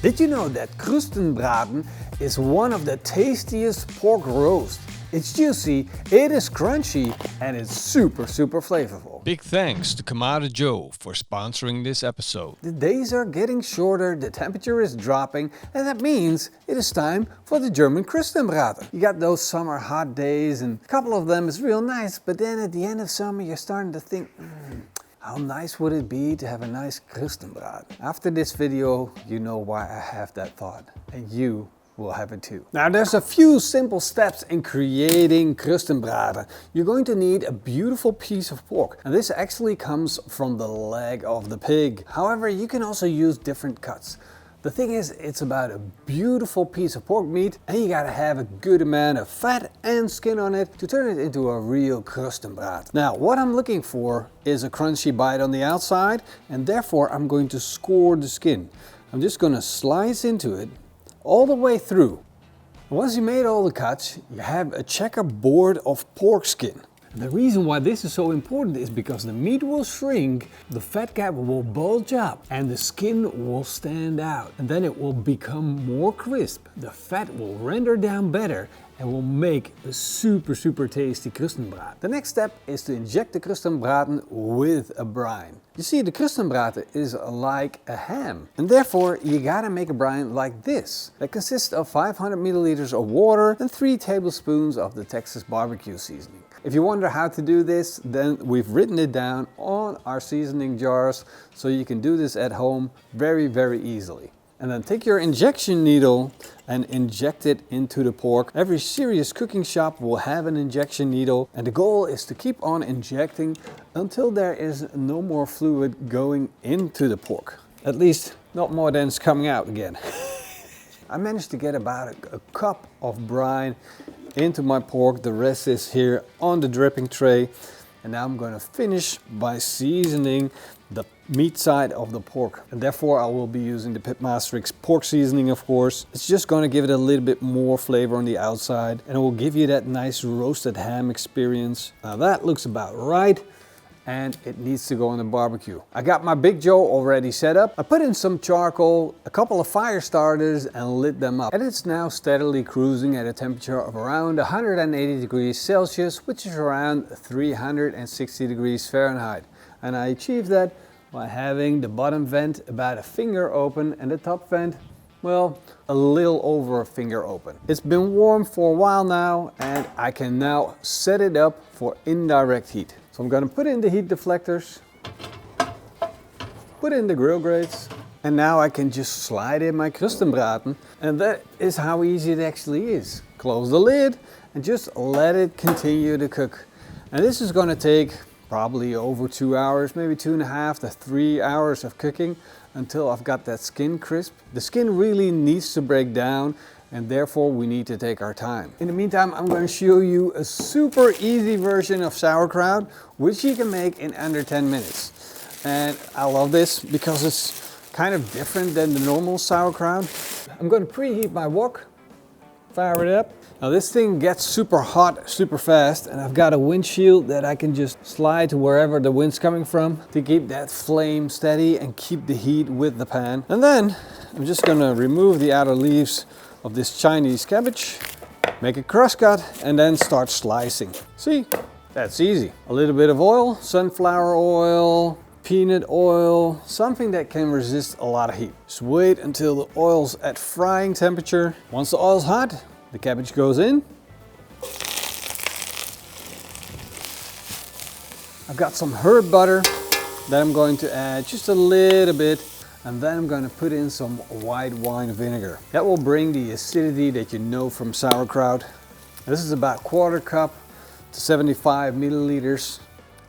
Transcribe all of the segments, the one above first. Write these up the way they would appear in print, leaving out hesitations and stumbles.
Did you know that Krustenbraten is one of the tastiest pork roasts? It's juicy, it is crunchy, and it's super flavorful. Big thanks to kamadojoe for sponsoring this episode. The days are getting shorter, the temperature is dropping, and that means it is time for the German Krustenbraten. You got those summer hot days, and a couple of them is real nice, but then at the end of summer you're starting to think, how nice would it be to have a nice Krustenbraten? After this video, you know why I have that thought, and you will have it too. Now there's a few simple steps in creating Krustenbraten. You're going to need a beautiful piece of pork, and this actually comes from the leg of the pig. However, you can also use different cuts. The thing is, it's about a beautiful piece of pork meat, and you gotta have a good amount of fat and skin on it to turn it into a real Krustenbraten. Now, what I'm looking for is a crunchy bite on the outside, and therefore I'm going to score the skin. I'm just gonna slice into it all the way through. And once you made all the cuts, you have a checkerboard of pork skin. The reason why this is so important is because the meat will shrink, the fat cap will bulge up, and the skin will stand out. And then it will become more crisp. The fat will render down better and will make a super tasty Krustenbraten. The next step is to inject the Krustenbraten with a brine. You see, the Krustenbraten is like a ham, and therefore you gotta make a brine like this. That consists of 500 milliliters of water and 3 tablespoons of the Texas barbecue seasoning. If you wonder how to do this, then we've written it down on our seasoning jars, so you can do this at home very easily. And then take your injection needle and inject it into the pork. Every serious cooking shop will have an injection needle, and the goal is to keep on injecting until there is no more fluid going into the pork. At least not more than it's coming out again. I managed to get about a cup of brine into my pork. The rest is here on the dripping tray. And now I'm going to finish by seasoning the meat side of the pork. And therefore I will be using the PITMASTERX pork seasoning, of course. It's just going to give it a little bit more flavor on the outside, and it will give you that nice roasted ham experience. Now that looks about right, and it needs to go on the barbecue. I got my Big Joe already set up. I put in some charcoal, a couple of fire starters, and lit them up. And it's now steadily cruising at a temperature of around 180 degrees Celsius, which is around 360 degrees Fahrenheit. And I achieved that by having the bottom vent about a finger open and the top vent, well, a little over a finger open. It's been warm for a while now, and I can now set it up for indirect heat. So I'm going to put in the heat deflectors, put in the grill grates, and now I can just slide in my Krustenbraten, and that is how easy it actually is. Close the lid and just let it continue to cook. And this is going to take probably over 2 hours, maybe 2.5 to 3 hours of cooking until I've got that skin crisp. The skin really needs to break down, and therefore we need to take our time. In the meantime, I'm going to show you a super easy version of sauerkraut, which you can make in under 10 minutes. And I love this because it's kind of different than the normal sauerkraut. I'm going to preheat my wok, fire it up. Now this thing gets super hot super fast, and I've got a windshield that I can just slide to wherever the wind's coming from to keep that flame steady and keep the heat with the pan. And then I'm just going to remove the outer leaves of this Chinese cabbage, make a cross cut, and then start slicing. See, that's easy. A little bit of oil, sunflower oil, peanut oil, something that can resist a lot of heat. Just wait until the oil's at frying temperature. Once the oil's hot, the cabbage goes in. I've got some herb butter that I'm going to add just a little bit. And then I'm going to put in some white wine vinegar. That will bring the acidity that you know from sauerkraut. This is about 1/4 cup to 75 milliliters.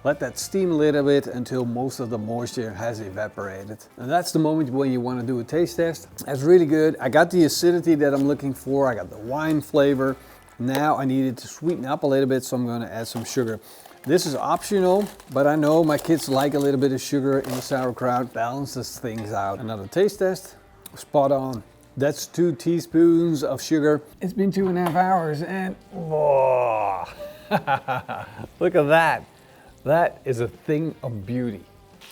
Let that steam a little bit until most of the moisture has evaporated. And that's the moment when you want to do a taste test. That's really good. I got the acidity that I'm looking for. I got the wine flavor. Now I need it to sweeten up a little bit, so I'm going to add some sugar. This is optional, but I know my kids like a little bit of sugar in the sauerkraut. Balances things out. Another taste test. Spot on. That's 2 teaspoons of sugar. It's been 2.5 hours, and whoa. Look at that. That is a thing of beauty.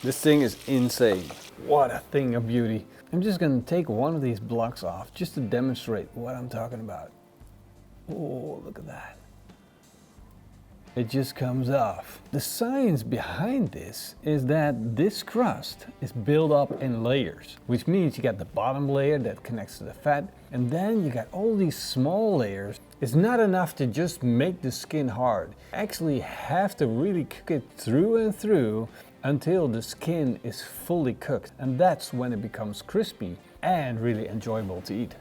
This thing is insane. What a thing of beauty. I'm just gonna take one of these blocks off just to demonstrate what I'm talking about. Oh, look at that. It just comes off. The science behind this is that this crust is built up in layers, which means you got the bottom layer that connects to the fat, and then you got all these small layers. It's not enough to just make the skin hard. You actually have to really cook it through and through until the skin is fully cooked, and that's when it becomes crispy and really enjoyable to eat.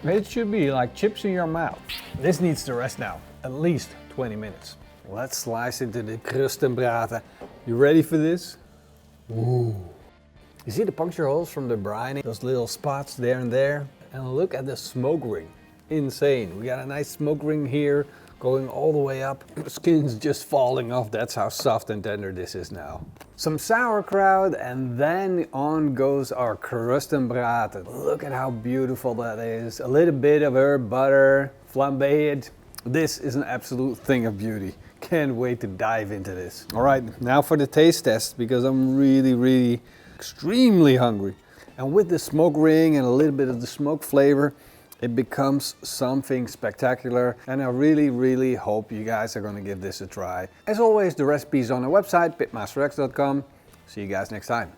It should be like chips in your mouth. This needs to rest now, at least 20 minutes. Let's slice into the Krustenbraten. You ready for this? Ooh. You see the puncture holes from the brine? Those little spots there and there? And look at the smoke ring. Insane. We got a nice smoke ring here going all the way up. The skin's just falling off. That's how soft and tender this is now. Some sauerkraut, and then on goes our Krustenbraten. Look at how beautiful that is. A little bit of herb butter, flambe it. This is an absolute thing of beauty. Can't wait to dive into this. All right, now for the taste test, because I'm really extremely hungry. And with the smoke ring and a little bit of the smoke flavor, it becomes something spectacular, and I really hope you guys are gonna give this a try. As always, the recipe is on our website, PITMASTERX.com. See you guys next time.